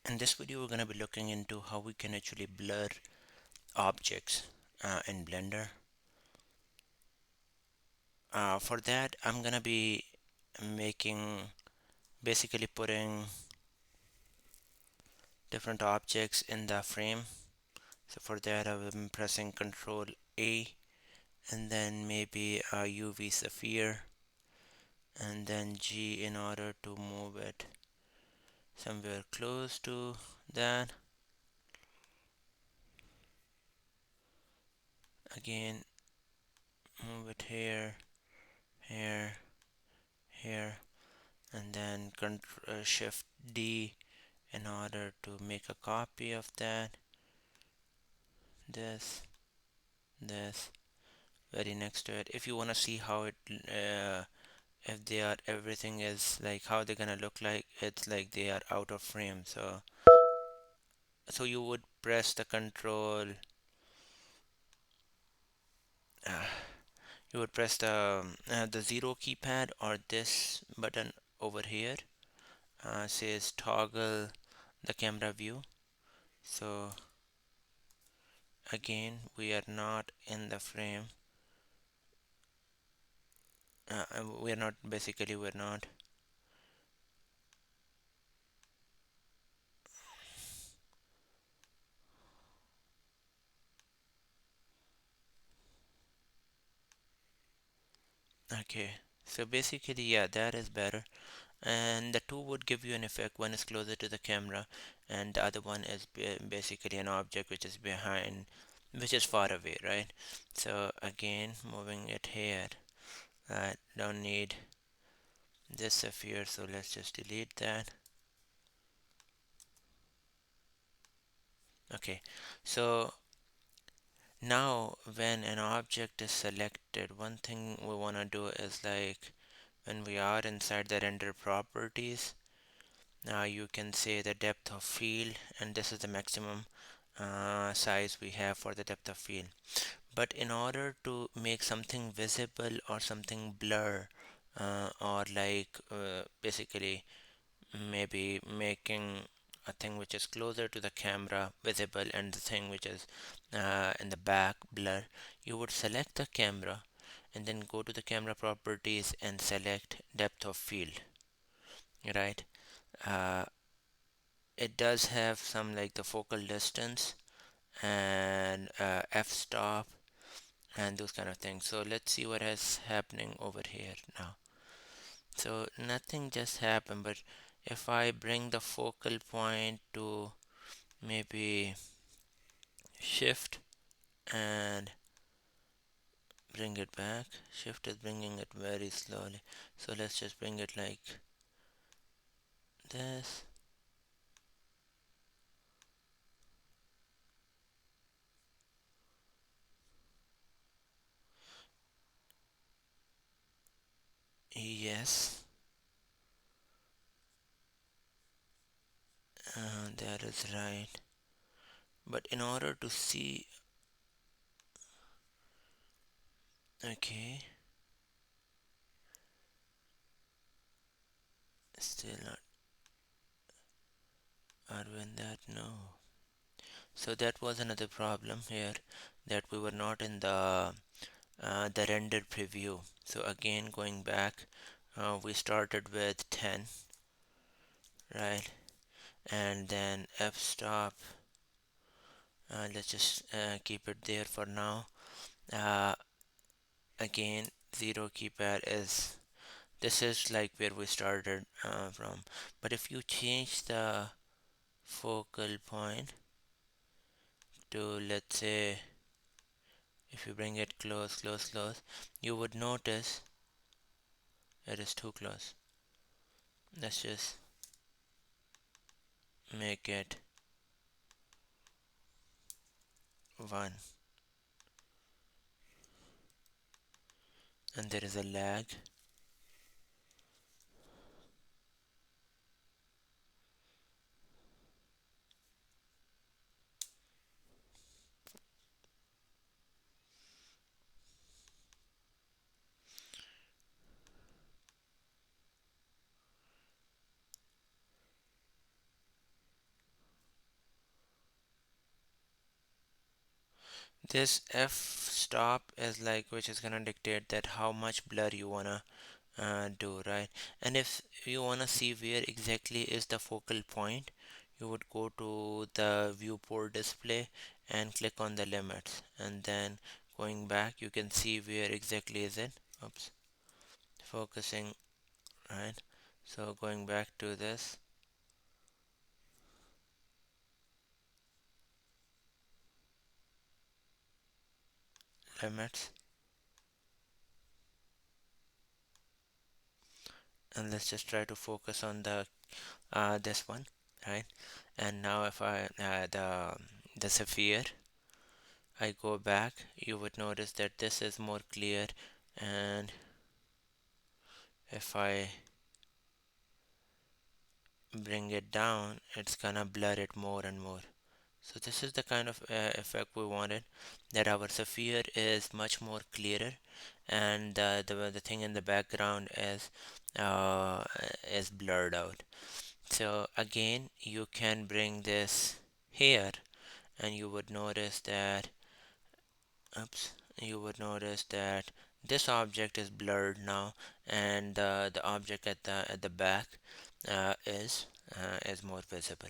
In this video, we're going to be looking into how we can actually blur objects in Blender. For that, I'm going to be making basically putting different objects in the frame. So for that, I'm pressing Control A and then maybe a UV sphere and then G in order to move it somewhere close to that. Again, move it here, here, here, and then Shift D in order to make a copy of that. This very next to it. If you want to see how it if they are everything is like how they're gonna look like, it's like they are out of frame. So you would press the control uh, you would press the zero keypad or this button over here, says toggle the camera view. So again, we are not in the frame. We're not basically we're not. Okay, so basically, yeah, that is better. And the two would give you an effect. One is closer to the camera, and the other one is basically an object which is behind, which is far away, right? So again, moving it here. I don't need this sphere, so let's just delete that. Okay, so now when an object is selected, one thing we want to do is like when we are inside the render properties. Now you can say the depth of field, and this is the maximum size we have for the depth of field. But in order to make something visible or something blur, or like basically maybe making a thing which is closer to the camera visible and the thing which is in the back blur, you would select the camera and then go to the camera properties and select depth of field, right? uh, it does have some like the focal distance and f-stop and those kind of things. So let's see what is happening over here now. So nothing just happened, but if I bring the focal point to maybe shift and bring it back, shift is bringing it very slowly, so let's just bring it like this. Yes, that is right. But in order to see, okay, still not Arvind that no. So that was another problem here, that we were not in the rendered preview. So again, going back, we started with 10, right? And then f-stop. Let's just keep it there for now. Uh, Again, zero keypad is, this is like where we started from. But if you change the focal point to, let's say, if you bring it close, you would notice it is too close. Let's just make it 1, and there is a lag. This f stop is like which is gonna dictate that how much blur you wanna do, right? And if you wanna see where exactly is the focal point, you would go to the viewport display and click on the limits, and then going back you can see where exactly is it. Oops, focusing, right? So going back to this limits, and let's just try to focus on the this one, right? And now if I the sphere, I go back, you would notice that this is more clear, and if I bring it down, it's gonna blur it more and more. So this is the kind of effect we wanted, that our sphere is much more clearer, and the thing in the background uh, is blurred out. So again, you can bring this here, and you would notice that, oops, you would notice that this object is blurred now, and the object at the back is more visible.